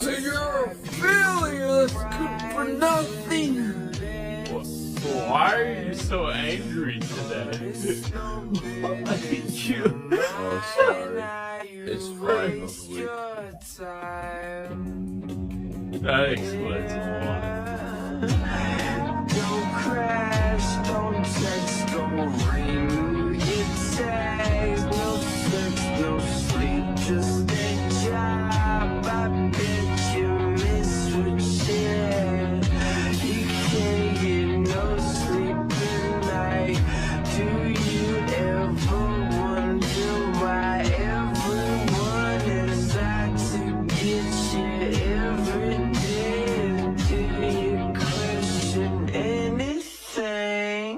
So you're a failure that's good for nothing. Why are you so angry today? I hate you. Oh, sorry. It's Friday of the week. That explains a lot. Don't crash, don't text, don't ring. It says no sex, no sleep, just a job. I bet you miss what shit. You can't get no sleep at night. Do you ever wonder why everyone is out to get you every day? Do you question anything?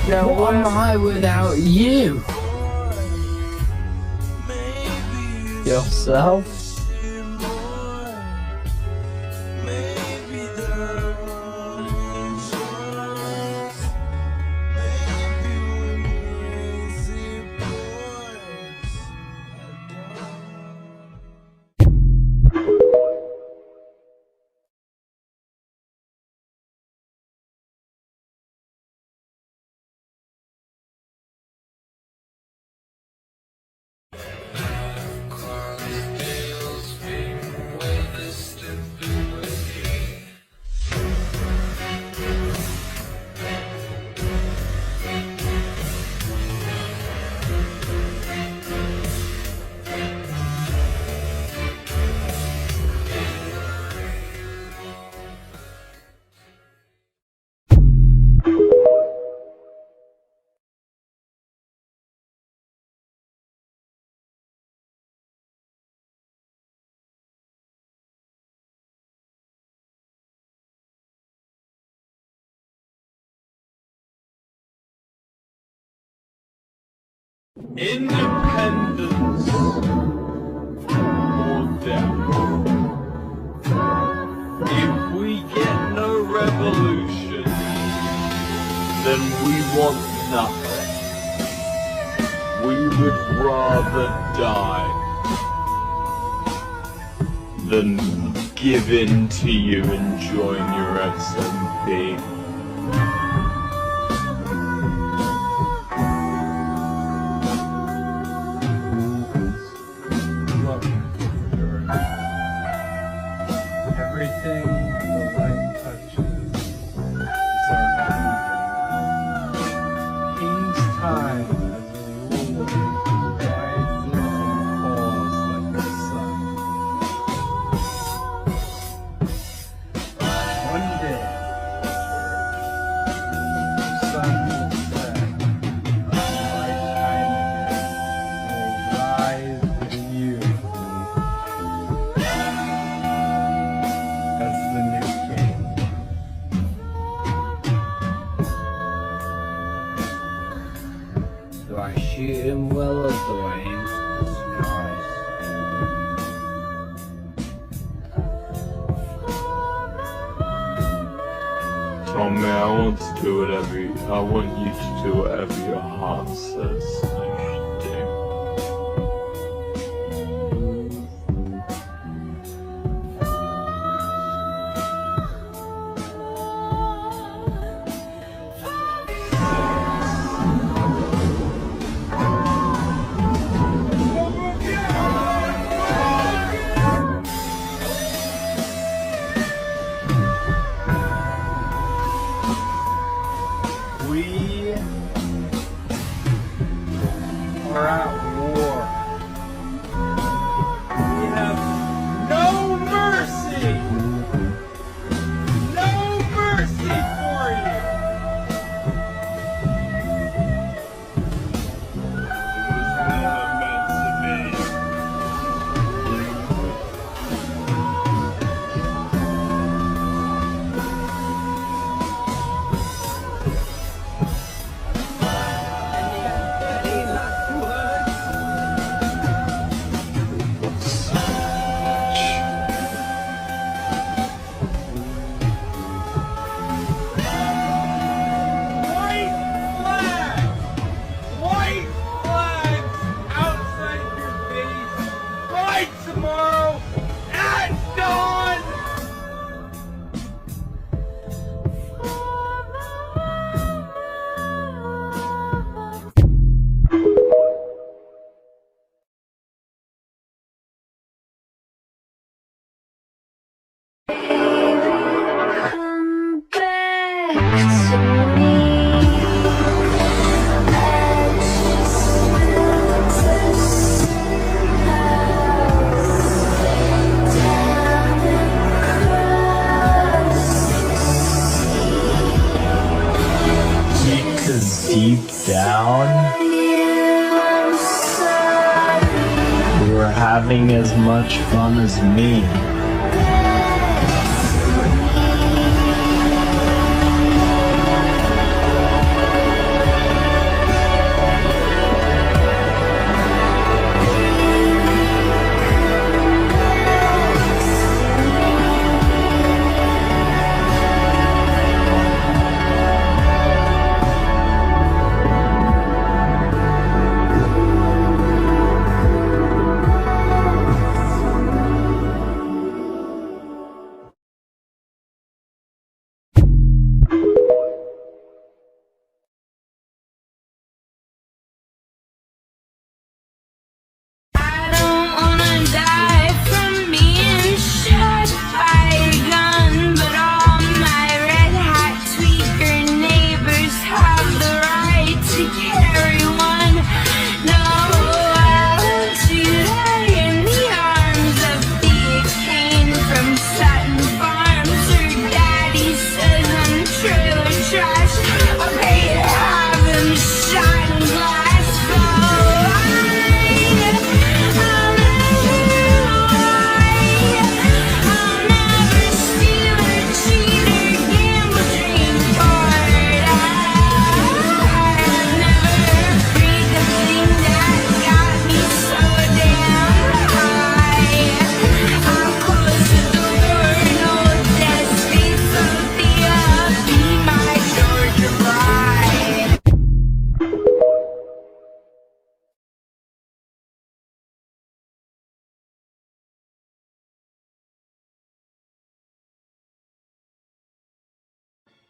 Now what am I without you? Yourself? Independence or death. If we get no revolution, then we want nothing. We would rather die than give in to you and join your SMP. Everything the light touches is our kingdom. King's time as a rule rises and falls like the sun. One day, the sun will set, light shine again, will rise with you. As the new king. Do I shoot him well or do I aim for the skies? Tommy, I want you to do whatever your heart says you should do. We are at war. We have no mercy. No mercy for you. It was never meant to be. Because deep down, you were having as much fun as me.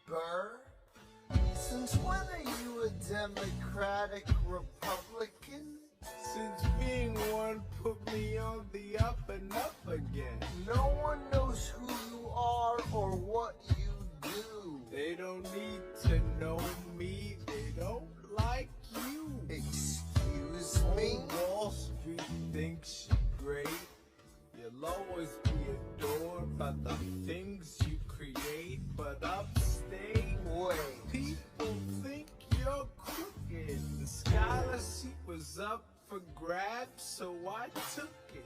Burr? Since when are you a Democratic Republican? Since being one put me on the up and up again. No one knows who you are or what you do. They don't need to know me, they don't like you. Excuse me? Wall Street thinks you're great. You'll always be adored by the things you create, but upstate, Wait. people think you're crooked. The scholarship was up for grabs, so I took it.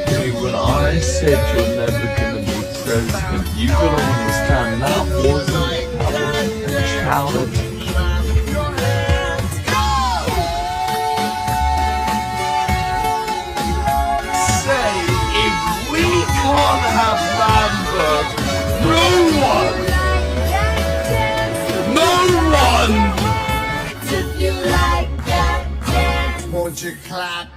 Hey, when I said you're never gonna be president, you gotta understand that wasn't a challenge. Say, if we can't have Bamberg, no one! Won't you clap?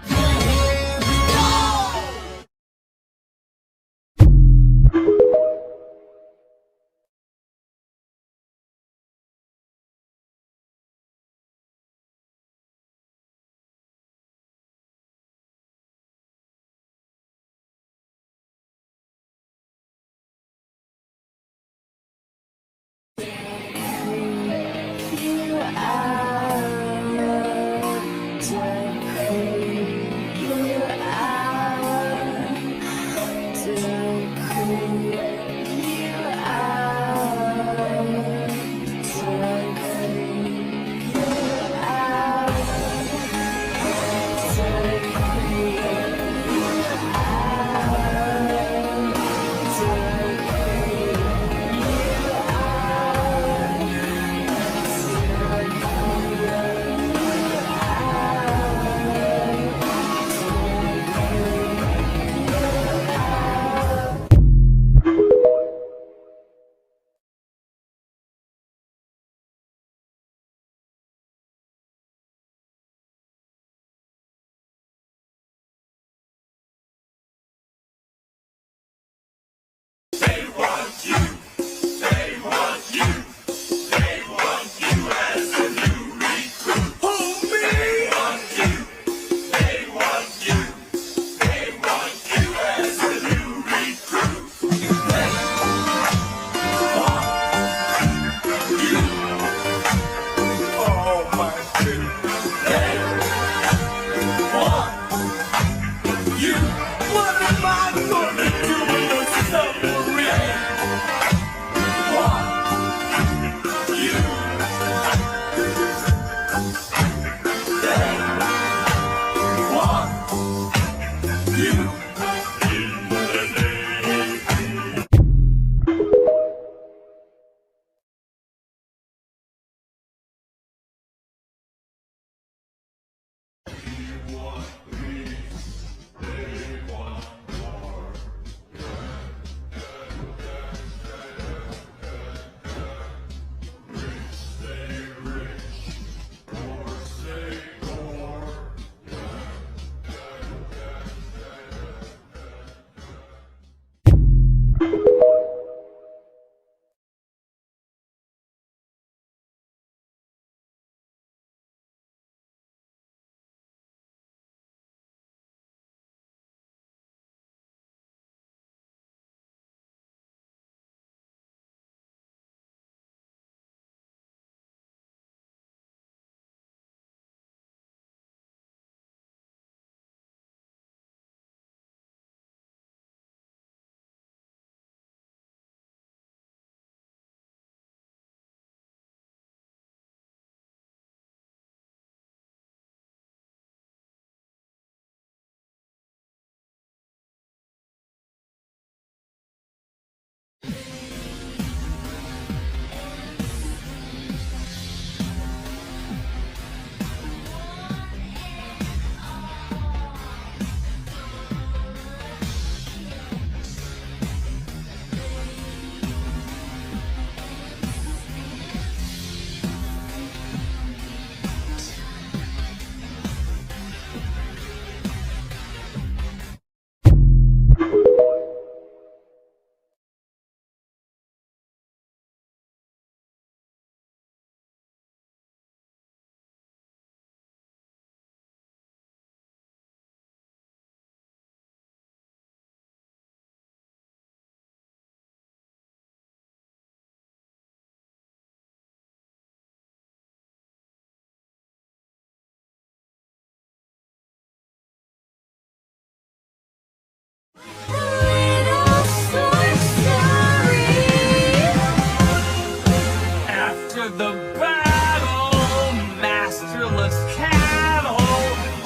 After the battle, masterless cattle,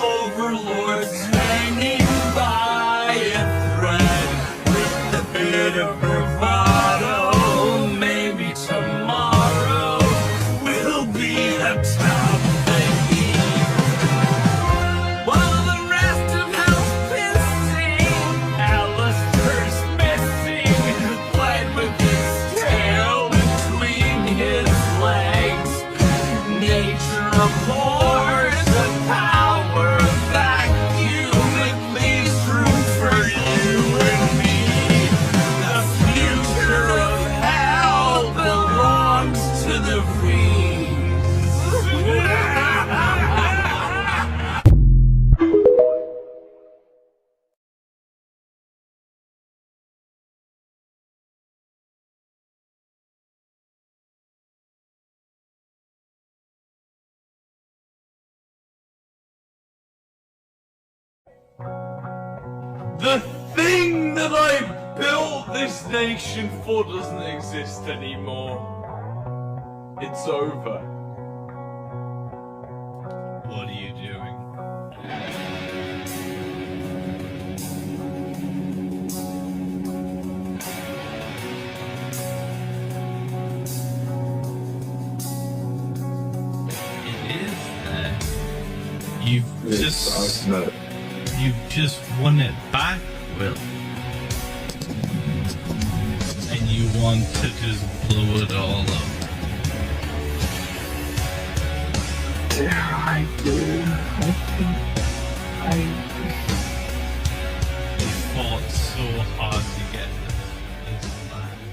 overlords hanging by a thread with a bit of bravado. Maybe tomorrow will be the top thing. While the rest of house pissing, Alistair's missing, played with his tail between his legs. Nature abhors the power of vacuum. It leaves room for you and me. The future of hell belongs to the fiends. The thing that I built this nation for doesn't exist anymore. It's over. What are you doing? It is there. You've just won it back, Will. And you want to just blow it all up. I do. I think You fought so hard to get this. Isn't that?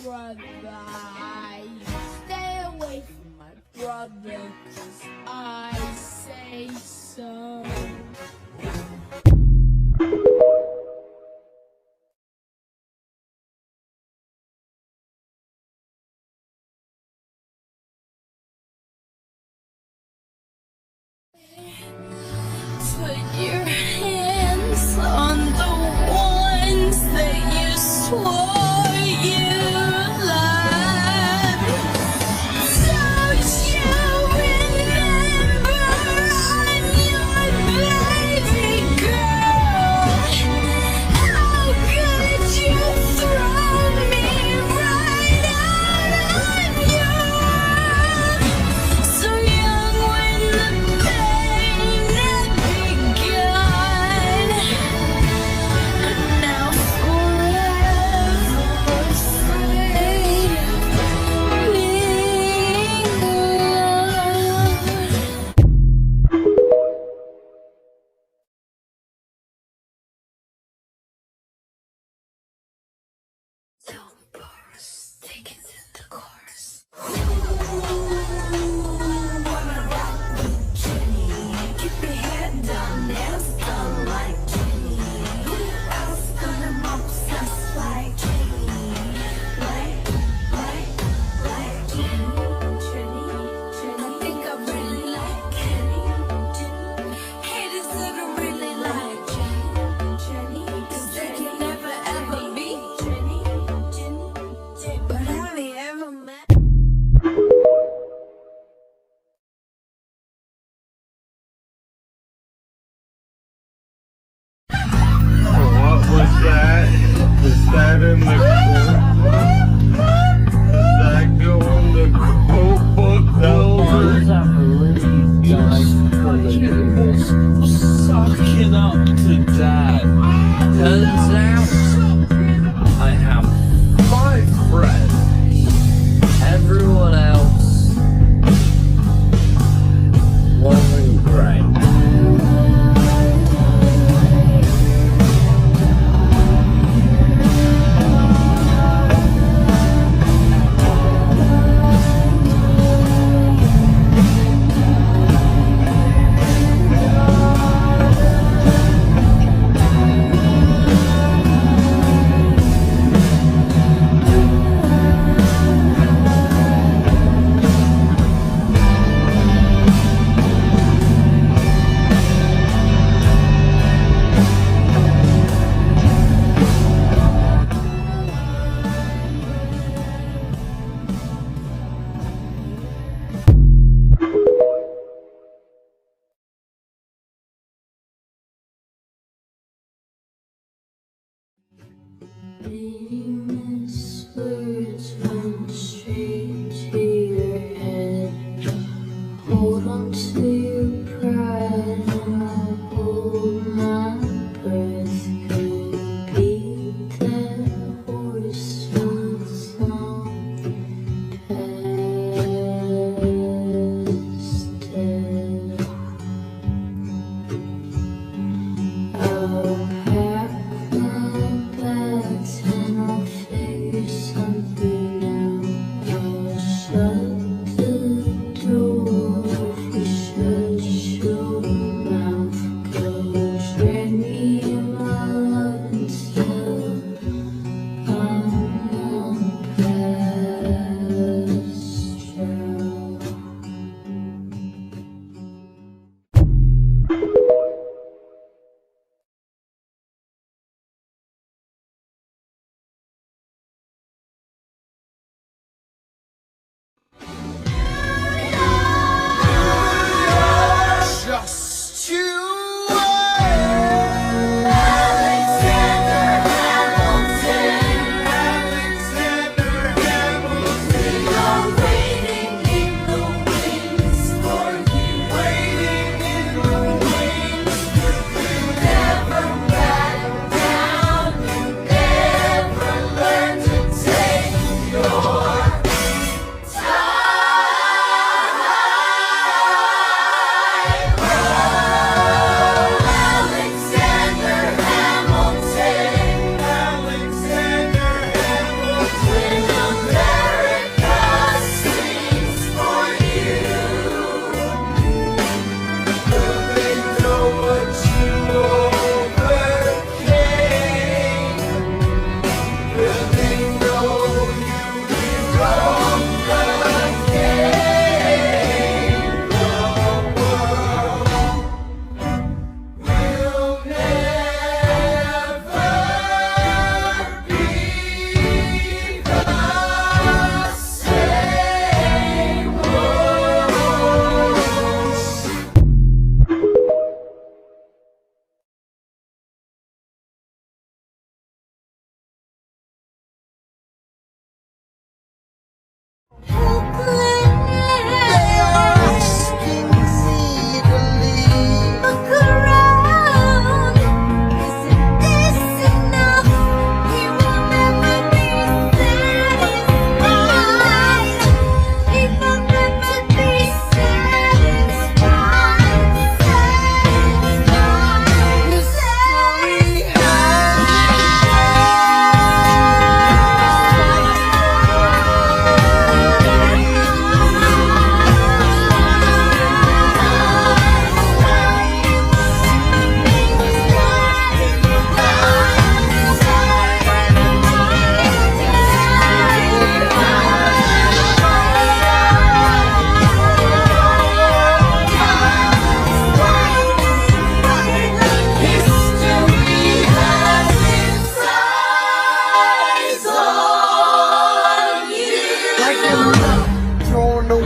brother. Stay away from my brother, 'cause I say so. Put your hands on the ones that you swore you loved. Don't you remember I'm your baby girl? How could you throw me right out of you? So young when the pain had begun, and now forever afraid of being alone. Don't bars, take it to the chorus. Wanna rock with Jenny? Keep your head down, nails done like Jenny. Who else gonna obsess like Jenny? Like Jenny. I think I really like Jenny. Haters that I really like Jenny. 'Cause they can never ever be Jenny. But have you ever met? What was that? Was that in the Did that go in the quote book? Sucking up to dad. Turns out I have 5 friends. Everyone else wasn't great. Famous words run straight to your head. Hold on to your pride and I'll hold my breath. Could be that horse runs long past dead. I'll pack my bags and I'll figure something out. I'll shut the door if you shut your mouth. Go trade me in my love until I'm on pasture.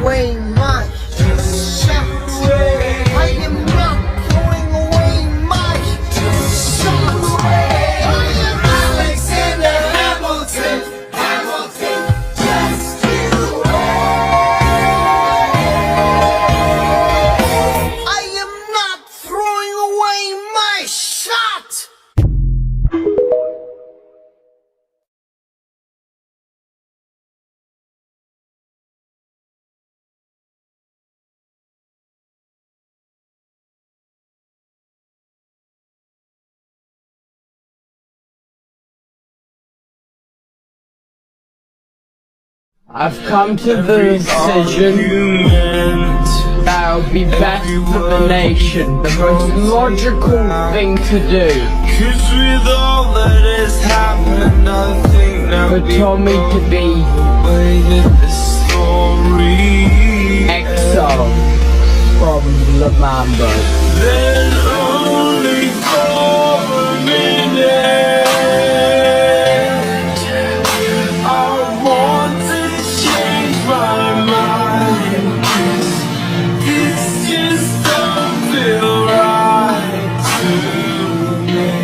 away my shot. I am not throwing away my shot. I am Alexander Hamilton. Hamilton, just you wait. I am not throwing away my shot. I've come to the decision that would be best for the nation, the most logical thing to do. 'Cause with all that has happened, I think now For Tommy to be way that the story exiled from ℙ𝕒𝕣𝕥. then only for a minute. I want to change my mind. This just don't feel right to me.